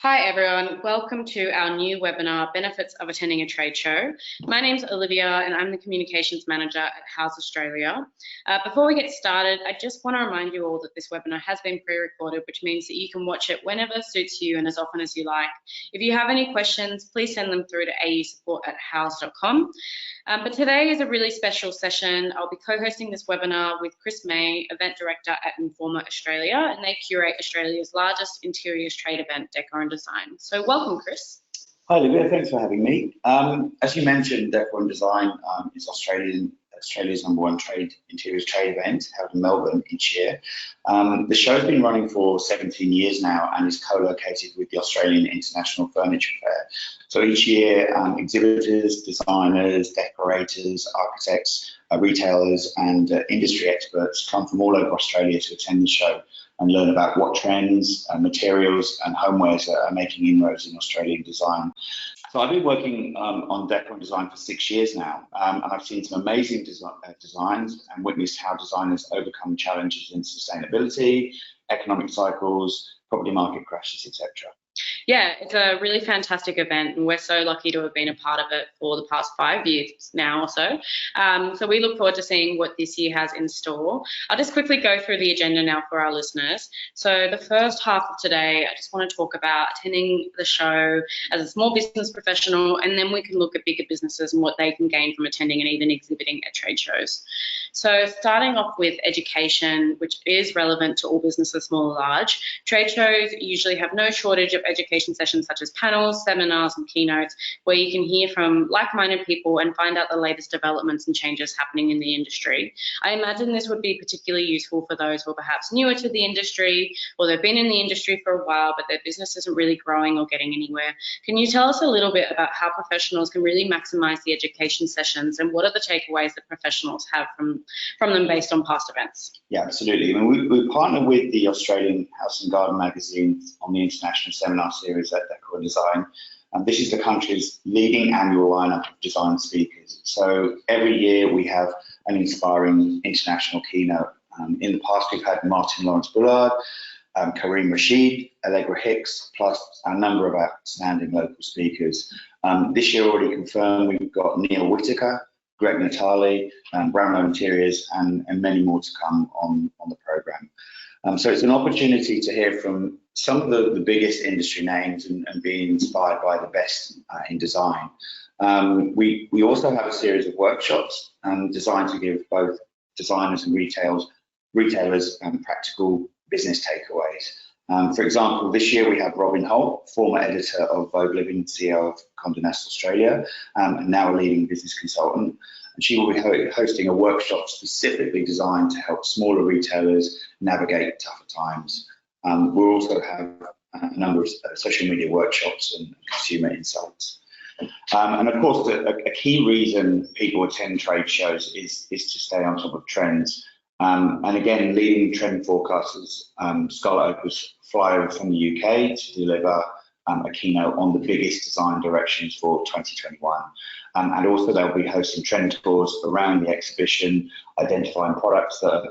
Hi everyone, welcome to our new webinar, Benefits of Attending a Trade Show. My name's Olivia and I'm the Communications Manager at Houzz Australia. Before we get started, I just want to remind you all that this webinar has been pre-recorded, which means that you can watch it whenever suits you and as often as you like. If you have any questions, please send them through to ausupport@houzz.com. But today is a really special session. I'll be co-hosting this webinar with Chris May, Event Director at Informa Australia, and they curate Australia's largest interiors trade event, Decor Design. So welcome, Chris. Hi, Olivia. Thanks for having me. As you mentioned, Decor Design is Australia's #1 interiors trade event held in Melbourne each year. The show's been running for 17 years now and is co-located with the Australian International Furniture Fair. So each year, exhibitors, designers, decorators, architects, retailers and industry experts come from all over Australia to attend the show and learn about what trends, materials and homewares are making inroads in Australian design. So I've been working on Decor Design for 6 years now, and I've seen some amazing designs and witnessed how designers overcome challenges in sustainability, economic cycles, property market crashes, etc. Yeah, it's a really fantastic event and we're so lucky to have been a part of it for the past 5 years now or so. So we look forward to seeing what this year has in store. I'll just quickly go through the agenda now for our listeners. So the first half of today, I just want to talk about attending the show as a small business professional, and then we can look at bigger businesses and what they can gain from attending and even exhibiting at trade shows. So starting off with education, which is relevant to all businesses, small or large. Trade shows usually have no shortage of education sessions such as panels, seminars and keynotes where you can hear from like-minded people and find out the latest developments and changes happening in the industry. I imagine this would be particularly useful for those who are perhaps newer to the industry or they've been in the industry for a while but their business isn't really growing or getting anywhere. Can you tell us a little bit about how professionals can really maximise the education sessions and what are the takeaways that professionals have from them based on past events? Yeah, absolutely. I mean, we partner with the Australian House and Garden magazine on the international seminar series at Decor Design. And this is the country's leading annual lineup of design speakers. So every year we have an inspiring international keynote. In the past, we've had Martin Lawrence Bullard, Kareem Rashid, Allegra Hicks, plus a number of outstanding local speakers. This year already confirmed, we've got Neil Whitaker, Greg Natali, Brownlow Interiors, and many more to come on the programme. So it's an opportunity to hear from some of the biggest industry names and be inspired by the best in design. We also have a series of workshops designed to give both designers and retailers practical business takeaways. For example, this year we have Robin Holt, former editor of Vogue Living, CEO of Condé Nast Australia, and now a leading business consultant. And she will be hosting a workshop specifically designed to help smaller retailers navigate tougher times. We'll also have a number of social media workshops and consumer insights. And of course, a key reason people attend trade shows is to stay on top of trends. And again, leading trend forecasters, Scarlett Opus fly over from the UK to deliver a keynote on the biggest design directions for 2021. And also they'll be hosting trend tours around the exhibition, identifying products that are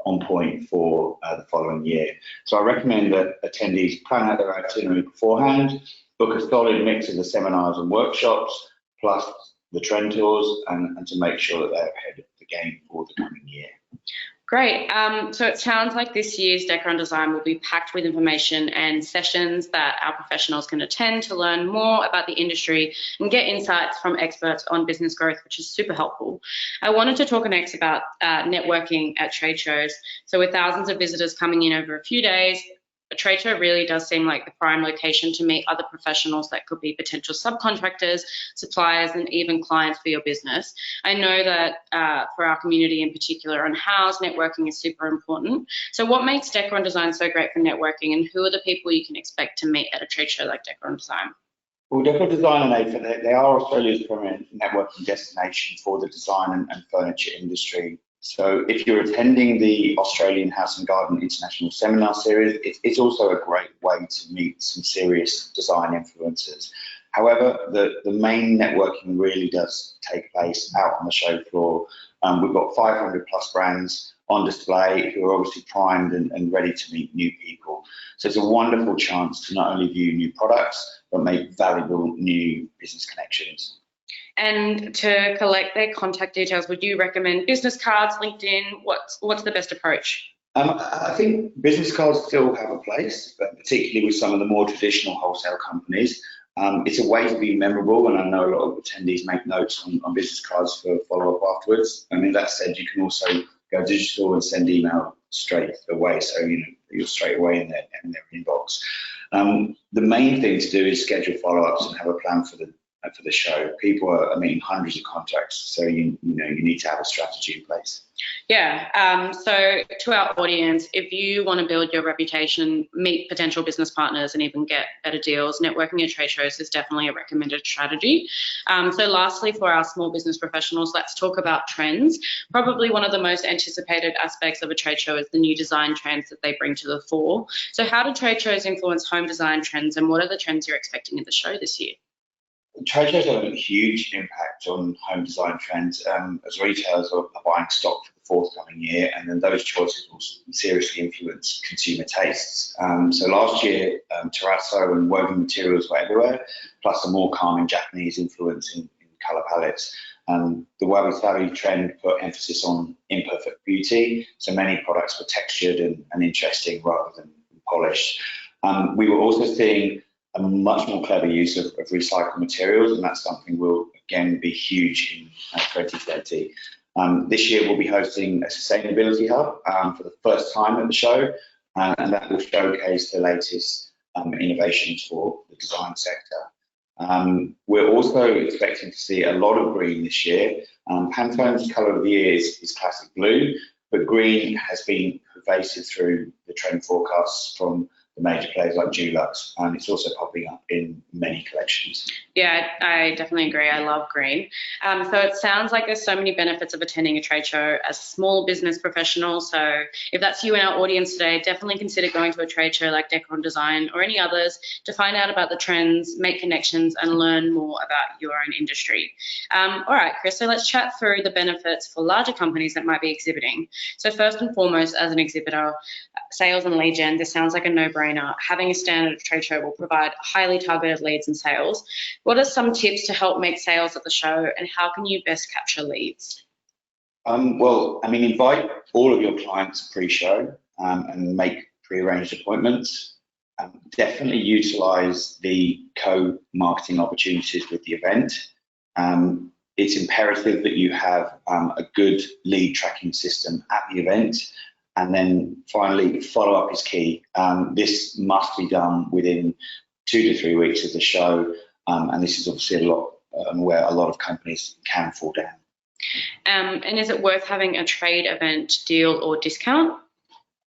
on point for the following year. So I recommend that attendees plan out their itinerary beforehand, book a solid mix of the seminars and workshops, plus the trend tours, and to make sure that they're ahead of the game for the coming year. Great. So it sounds like this year's Decor Design will be packed with information and sessions that our professionals can attend to learn more about the industry and get insights from experts on business growth, which is super helpful. I wanted to talk next about networking at trade shows. So with thousands of visitors coming in over a few days, a trade show really does seem like the prime location to meet other professionals that could be potential subcontractors, suppliers, and even clients for your business. I know that for our community in particular on Houzz, networking is super important. So what makes Decor Design so great for networking, and who are the people you can expect to meet at a trade show like Decor Design? Well, Decor Design and AFA, they are Australia's premier networking destination for the design and furniture industry. So if you're attending the Australian House and Garden International Seminar Series, it's also a great way to meet some serious design influencers. However, the main networking really does take place out on the show floor. We've got 500 plus brands on display who are obviously primed and ready to meet new people. So it's a wonderful chance to not only view new products, but make valuable new business connections. And to collect their contact details, would you recommend business cards, LinkedIn? What's the best approach? I think business cards still have a place, but particularly with some of the more traditional wholesale companies. It's a way to be memorable, and I know a lot of attendees make notes on business cards for follow-up afterwards. I mean, that said, you can also go digital and send email straight away, so you're straight away in their inbox. The main thing to do is schedule follow-ups and have a plan for the show. People are meeting hundreds of contacts, so you need to have a strategy in place. Yeah, so to our audience, if you want to build your reputation, meet potential business partners and even get better deals, networking at trade shows is definitely a recommended strategy. So lastly, for our small business professionals, let's talk about trends. Probably one of the most anticipated aspects of a trade show is the new design trends that they bring to the fore. So how do trade shows influence home design trends, and what are the trends you're expecting at the show this year? Trade shows have a huge impact on home design trends as retailers are buying stock for the forthcoming year, and then those choices will seriously influence consumer tastes. So last year, terrazzo and woven materials were everywhere, plus a more calming Japanese influence in colour palettes. The wabi-sabi trend put emphasis on imperfect beauty, so many products were textured and interesting rather than polished. We were also seeing a much more clever use of recycled materials, and that's something will again be huge in 2020. This year we'll be hosting a sustainability hub for the first time at the show, and that will showcase the latest innovations for the design sector. We're also expecting to see a lot of green this year. Pantone's colour of the year is classic blue, but green has been pervasive through the trend forecasts from the major players like Dulux, and it's also popping up in many collections. Yeah, I definitely agree. I love green. So it sounds like there's so many benefits of attending a trade show as a small business professional. So if that's you in our audience today, definitely consider going to a trade show like Decor Design or any others to find out about the trends, make connections, and learn more about your own industry. All right, Chris, so let's chat through the benefits for larger companies that might be exhibiting. So first and foremost, as an exhibitor, sales and lead gen, this sounds like a no-brainer. Having a stand at a trade show will provide highly targeted leads and sales. What are some tips to help make sales at the show, and how can you best capture leads? Well, I mean, invite all of your clients pre-show and make pre-arranged appointments. Definitely utilize the co-marketing opportunities with the event. It's imperative that you have a good lead tracking system at the event. And then finally, follow-up is key. This must be done within 2 to 3 weeks of the show, and this is obviously a lot where a lot of companies can fall down. And is it worth having a trade event deal or discount?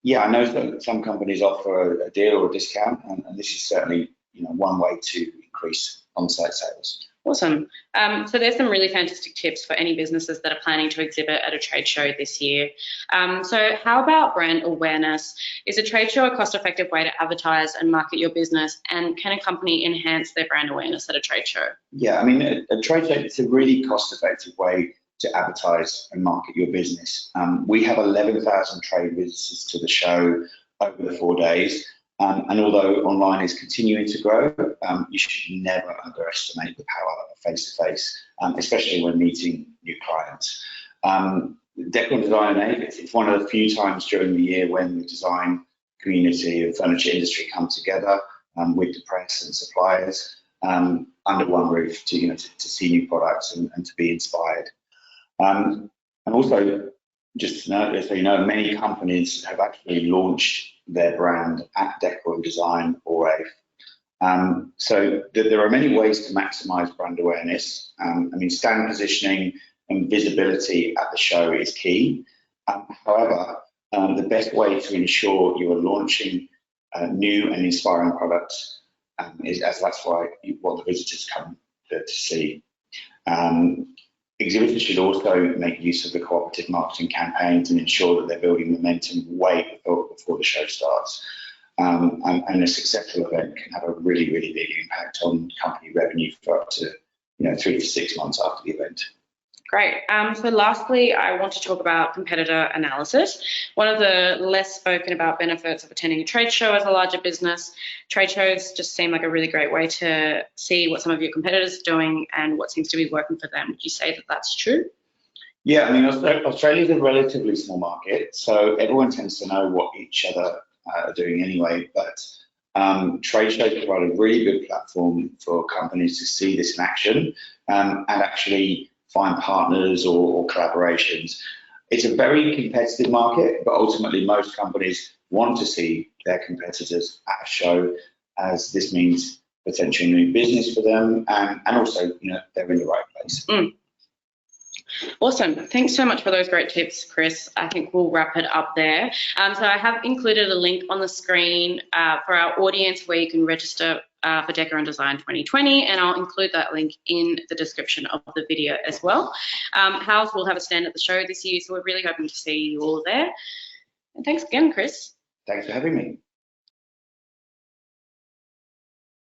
Yeah, I know that some companies offer a deal or a discount, and this is certainly one way to increase on-site sales. Awesome. So there's some really fantastic tips for any businesses that are planning to exhibit at a trade show this year. So how about brand awareness? Is a trade show a cost-effective way to advertise and market your business? And can a company enhance their brand awareness at a trade show? Yeah, I mean, a trade show, it's a really cost-effective way to advertise and market your business. We have 11,000 trade visitors to the show over the 4 days. And although online is continuing to grow, you should never underestimate the power of face-to-face, especially when meeting new clients. Decor Design, it's one of the few times during the year when the design community and furniture industry come together with the press and suppliers under one roof to see new products and to be inspired. And also, just to know, so many companies have actually launched their brand at Decor Design or AIF. So there are many ways to maximize brand awareness. I mean, stand positioning and visibility at the show is key. However, the best way to ensure you are launching new and inspiring products is, as that's what the visitors come to see. Exhibitors should also make use of the cooperative marketing campaigns and ensure that they're building momentum way before the show starts. And a successful event can have a really, really big impact on company revenue for up to 3 to 6 months after the event. Great. So lastly, I want to talk about competitor analysis. One of the less spoken about benefits of attending a trade show as a larger business. Trade shows just seem like a really great way to see what some of your competitors are doing and what seems to be working for them. Would you say that that's true? Yeah, I mean, Australia is a relatively small market, so everyone tends to know what each other are doing anyway, but trade shows provide a really good platform for companies to see this in action and actually find partners or collaborations. It's a very competitive market, but ultimately most companies want to see their competitors at a show, as this means potentially new business for them, and also, you know, they're in the right place. Awesome. Thanks so much for those great tips, Chris. I think we'll wrap it up there. So I have included a link on the screen for our audience where you can register for Decor Design 2020, and I'll include that link in the description of the video as well. Houzz will have a stand at the show this year, so we're really hoping to see you all there. And thanks again, Chris. Thanks for having me.